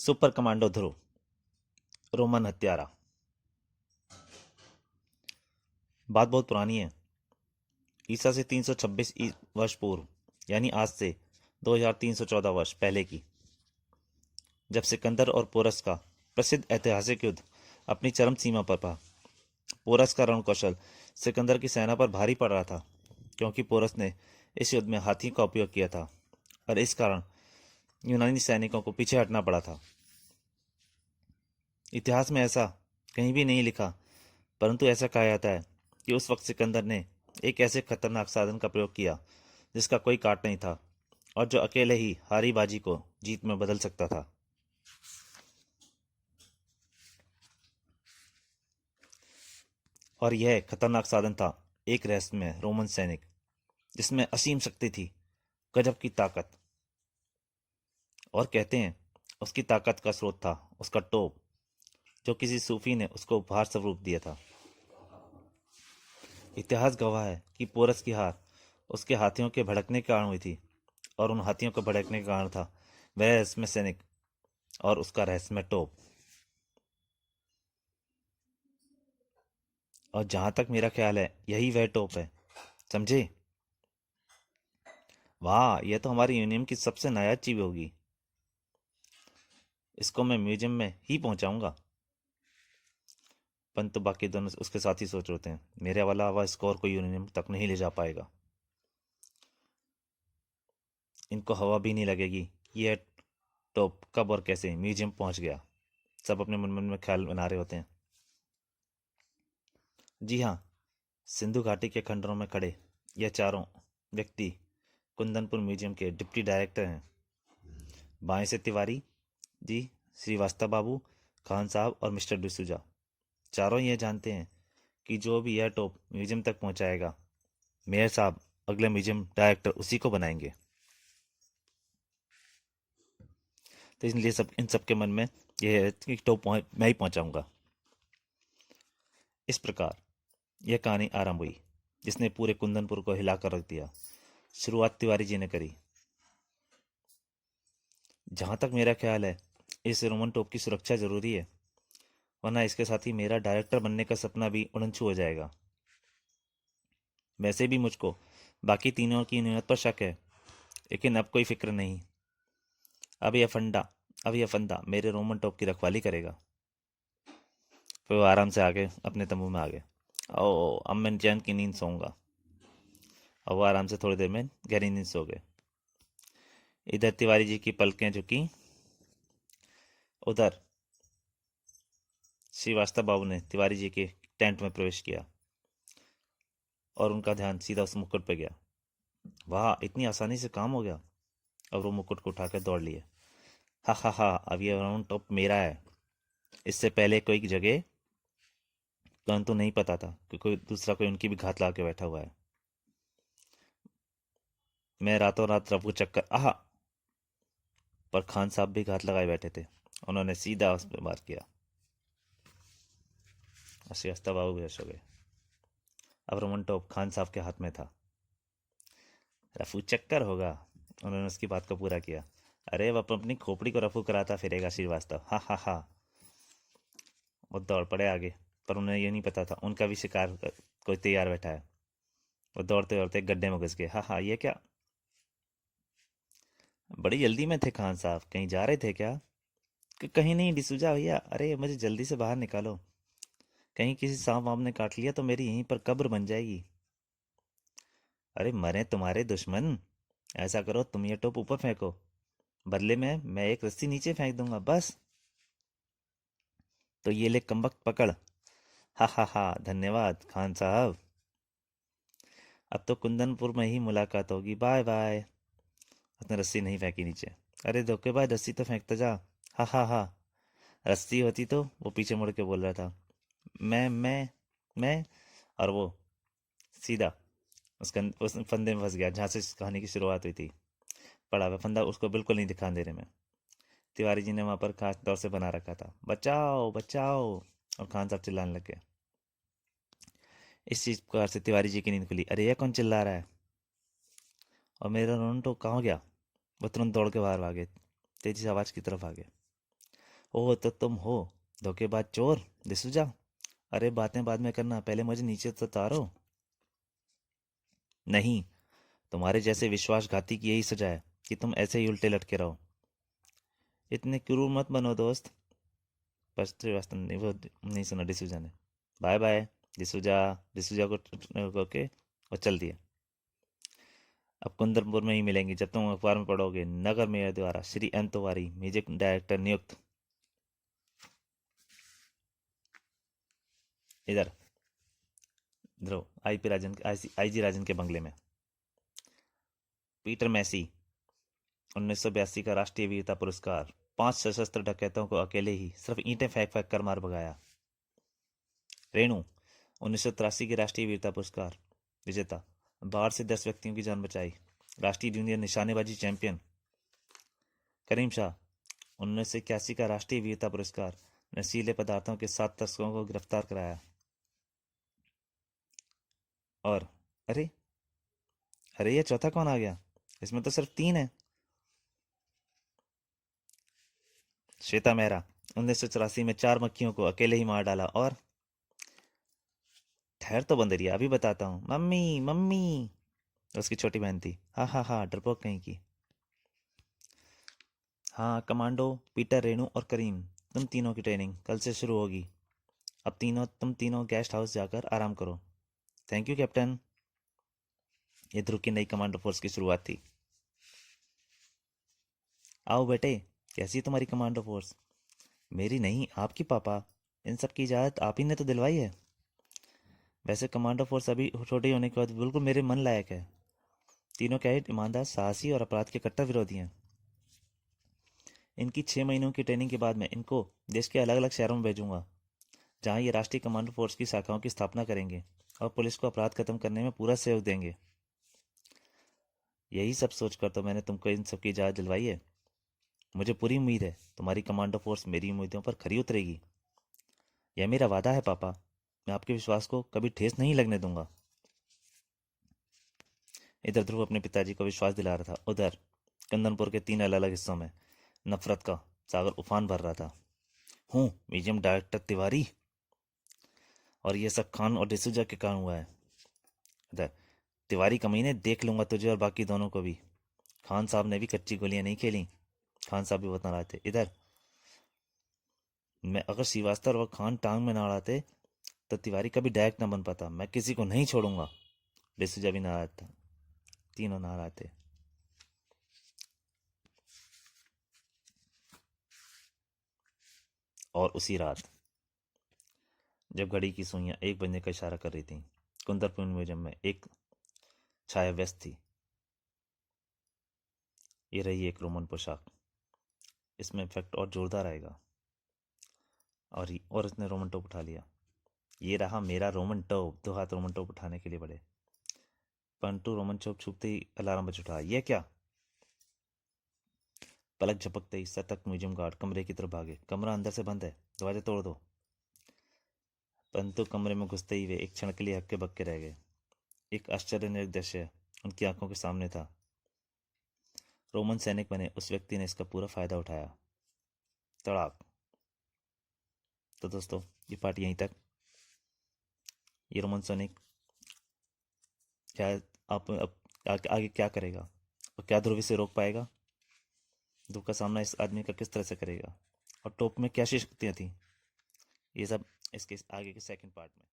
Super commando ध्रुव, Roman हत्यारा। बात बहुत पुरानी है। ईसा से 326 वर्ष पूर्व, यानी आज से 2314 वर्ष पहले की, जब सिकंदर और पोरस का प्रसिद्ध ऐतिहासिक युद्ध अपनी चरम सीमा पर था। पोरस का रणकौशल सिकंदर की सेना पर भारी पड़ रहा था, क्योंकि पोरस ने इस युद्ध में हाथी का उपयोग किया था और इस कारण यूनानी सैनिकों को पीछे हटना पड़ा था। इतिहास में ऐसा कहीं भी नहीं लिखा, परंतु ऐसा कहा जाता है कि उस वक्त सिकंदर ने एक ऐसे खतरनाक साधन का प्रयोग किया जिसका कोई काट नहीं था और जो अकेले ही हारी बाजी को जीत में बदल सकता था। और यह खतरनाक साधन था एक रहस्यमय रोमन सैनिक जिसमें असीम शक्ति थी, गजब की ताकत। और कहते हैं उसकी ताकत का स्रोत था उसका टोप, जो किसी सूफी ने उसको उपहार स्वरूप दिया था। इतिहास गवाह है कि पोरस की हार उसके हाथियों के भड़कने के कारण हुई थी, और उन हाथियों के भड़कने का कारण था वह रहस्यमय सैनिक और उसका रहस्यमय टोप। और जहां तक मेरा ख्याल है यही वह टोप है, समझे? वाह, यह तो हमारी यूनियन की सबसे नायाब चीज होगी। इसको मैं म्यूजियम में ही पहुंचाऊंगा। परंतु बाकी दोनों उसके साथ ही सोच रहे हैं, मेरे वाला हवा स्कोर को यूनियन तक नहीं ले जा पाएगा। इनको हवा भी नहीं लगेगी कि यह टॉप कब और कैसे म्यूजियम पहुंच गया। सब अपने मन मन में ख्याल बना रहे होते हैं। जी हाँ, सिंधु घाटी के खंडरों में खड़े यह चारों व्यक्ति कुंदनपुर म्यूजियम के डिप्टी डायरेक्टर हैं। बाएं से तिवारी जी, श्रीवास्तव बाबू, खान साहब और मिस्टर डिसूजा। चारों ये जानते हैं कि जो भी यह टॉप म्यूजियम तक पहुंचाएगा, मेयर साहब अगले म्यूजियम डायरेक्टर उसी को बनाएंगे। तो इसलिए सब इन सब के मन में यह है कि टॉप मैं ही पहुंचाऊंगा। इस प्रकार यह कहानी आरंभ हुई, जिसने पूरे कुंदनपुर को हिलाकर रख दिया। शुरुआत तिवारी जी ने करी। जहां तक मेरा ख्याल है इस रोमन टॉप की सुरक्षा जरूरी है, वरना इसके साथ ही मेरा डायरेक्टर बनने का सपना भी उड़नछू हो जाएगा। वैसे भी मुझको बाकी तीनों की नियत पर शक है, लेकिन अब कोई फिक्र नहीं। अब यह फंदा मेरे रोमन टॉप की रखवाली करेगा। फिर वो आराम से आगे अपने तंबू में आ गए। ओ, अब मैं चैन की नींद सोऊंगा। और वो आराम से थोड़ी देर में गहरी नींद सो गए। इधर तिवारी जी की पलकें झुकी, उधर श्रीवास्तव बाबू ने तिवारी जी के टेंट में प्रवेश किया और उनका ध्यान सीधा उस मुकुट पर गया। वाह, इतनी आसानी से काम हो गया। अब वो मुकुट को उठाकर दौड़ लिए। हा हा हा, अब ये राउंड टॉप मेरा है। इससे पहले कोई जगह परंतु नहीं पता था कि कोई दूसरा कोई उनकी भी घात लगा के बैठा हुआ है। मैं रातों रात रफू चक्कर आहा, पर खान साहब भी घात लगाए बैठे थे। उन्होंने सीधा उस पर वार किया। श्रीवास्तव बाबू बेहोश हो गए। अब रोमन टॉप खान साहब के हाथ में था। रफू चक्कर होगा, उन्होंने उसकी बात को पूरा किया। अरे वह अपनी खोपड़ी को रफू कराता फिरेगा श्रीवास्तव, हा हा हा। वो दौड़ पड़े आगे, पर उन्हें ये नहीं पता था उनका भी शिकार कोई तैयार बैठा है। वो दौड़ते दौड़ते गड्ढे में घुस गए। हा हा, ये क्या? बड़ी जल्दी में थे खान साहब, कहीं जा रहे थे क्या? कहीं नहीं डिसूजा भैया, अरे मुझे जल्दी से बाहर निकालो। कहीं किसी सांप वाम ने काट लिया तो मेरी यहीं पर कब्र बन जाएगी। अरे मरे तुम्हारे दुश्मन। ऐसा करो, तुम ये टोप ऊपर फेंको, बदले में मैं एक रस्सी नीचे फेंक दूंगा, बस। तो ये ले कमबख्त पकड़। हा हा हा, धन्यवाद खान साहब। अब तो कुंदनपुर में ही मुलाकात होगी, बाय बाय। उसने रस्सी नहीं फेंकी नीचे। अरे धोखेबाज, रस्सी तो फेंकता जा। हा हा हा। रस्सी होती तो, वो पीछे मुड़ के बोल रहा था, मैं। और वो सीधा उस फंदे में फंस गया जहाँ से इस कहानी की शुरुआत हुई थी। पड़ा हुआ फंदा उसको बिल्कुल नहीं दिखाई देने में। तिवारी जी ने वहां पर खास तौर से बना रखा था, बचाओ बचाओ। और खान साहब चिल्लाने लगे। इस चीज कार से तिवारी जी की नींद खुली। अरे यह कौन चिल्ला रहा है? और मेरा रोनटो कहाँ गया? वो तुरंत दौड़ के बाहर भागे, तेजी से आवाज की तरफ आ गए। ओह तो तुम हो धोखेबाज चोर दिसूजा। अरे बातें बाद में करना, पहले मुझे नीचे तो उतारो। नहीं, तुम्हारे जैसे विश्वासघाती की यही सजा है कि तुम ऐसे ही उल्टे लटके रहो। इतने क्रूर मत बनो दोस्त। पर श्रीवास्तव ने वो नहीं सुना डिसूजा ने। Bye bye D'Souza. डिसूजा को ओके और चल दिया। अब कुंदनपुर में ही मिलेंगे जब तुम अखबार में पढ़ोगे नगर मेयर द्वारा Shri M Tiwari music director नियुक्त। इधर ध्रुव आईपी राजन आईजी राजन के बंगले में। पीटर मैसी 1982 का राष्ट्रीय वीरता पुरस्कार। 5 सशस्त्र डकैतों को अकेले ही सिर्फ ईंटें फेंक फेंक कर मार भगाया। रेणु 1983 के राष्ट्रीय वीरता पुरस्कार विजेता। बाढ़ से 10 व्यक्तियों की जान बचाई। राष्ट्रीय जूनियर निशानेबाजी चैंपियन। करीम शाह 1981 का राष्ट्रीय वीरता पुरस्कार। नशीले पदार्थों के 7 तस्करों को गिरफ्तार कराया। और अरे अरे ये चौथा कौन आ गया? इसमें तो सिर्फ 3 है। श्वेता मेहरा 1984 में 4 मक्खियों को अकेले ही मार डाला। और ठहर तो बंदरिया, अभी बताता हूँ। मम्मी मम्मी, उसकी छोटी बहन थी। हाँ हाँ हाँ, डरपोक कहीं की। हाँ कमांडो पीटर, रेणु और करीम, तुम तीनों की ट्रेनिंग कल से शुरू होगी। अब तुम तीनों गेस्ट हाउस जाकर आराम करो। Thank you captain. ये ध्रुव की नई कमांडो फोर्स की शुरुआत थी। आओ बेटे, कैसी है तुम्हारी कमांडो फोर्स? मेरी नहीं, आपकी पापा। इन सब की इजाज़त आप ही ने तो दिलवाई है। वैसे कमांडो फोर्स अभी छोटी होने के बाद बिल्कुल मेरे मन लायक है। तीनों कैडेट ईमानदार, साहसी और अपराध के कट्टर विरोधी हैं। इनकी 6 महीनों की ट्रेनिंग के बाद मैं इनको देश के अलग अलग शहरों में भेजूंगा, जहां ये राष्ट्रीय कमांडो फोर्स की शाखाओं की स्थापना करेंगे और पुलिस को अपराध खत्म करने में पूरा सहयोग देंगे। यही सब सोचकर तो मैंने तुमको इन सब की इजाज़त दिलवाई है। मुझे पूरी उम्मीद है तुम्हारी कमांडो फोर्स मेरी उम्मीदों पर खरी उतरेगी। यह मेरा वादा है पापा, मैं आपके विश्वास को कभी ठेस नहीं लगने दूंगा। इधर ध्रुव अपने पिताजी को विश्वास दिला रहा था, उधर कंदनपुर के 3 अलग अलग हिस्सों में नफरत का सागर उफान भर रहा था। हूँ म्यूजियम डायरेक्टर तिवारी, और ये सब खान और डिसूजा के कारण हुआ है। इधर तिवारी कमीने, देख लूंगा तुझे और बाकी दोनों को भी। खान साहब ने भी कच्ची गोलियां नहीं खेली। खान साहब भी बहुत नाराज थे। इधर मैं अगर श्रीवास्तव और खान टांग में ना अड़ाते तो तिवारी कभी डायरेक्ट ना बन पाता। मैं किसी को नहीं छोड़ूंगा। डिसूजा भी नाराज था। तीनों नाराज थे। और उसी रात जब घड़ी की सुइयां 1 बजने का इशारा कर रही थी, कुंदरपुर म्यूजियम में एक छाया व्यस्त थी। ये रही एक रोमन पोशाक। इसमें इफेक्ट और जोरदार आएगा। और इसने रोमन टोप उठा लिया। ये रहा मेरा रोमन टोप। 2 हाथ रोमन टोप उठाने के लिए बढ़े, परंतु रोमन टोप छूपते ही अलार्म बज उठा। ये क्या? पलक झपकते ही सतर्क म्यूजियम गार्ड कमरे की तरफ भागे। कमरा अंदर से बंद है, दरवाजा तोड़ दो। परंतु कमरे में घुसते ही वे एक क्षण के लिए हक्के बक्के रह गए। एक आश्चर्यजनक दृश्य उनकी आंखों के सामने था। रोमन सैनिक बने उस व्यक्ति ने इसका पूरा फायदा उठाया। तड़ाक। तो दोस्तों ये पार्ट यहीं तक। ये रोमन सैनिक क्या आप अब आगे क्या करेगा और क्या ध्रुव से रोक पाएगा? ध्रुव का सामना इस आदमी का किस तरह से करेगा और टोप में क्या शक्तियाँ थी? ये सब इसके आगे के सेकंड पार्ट में।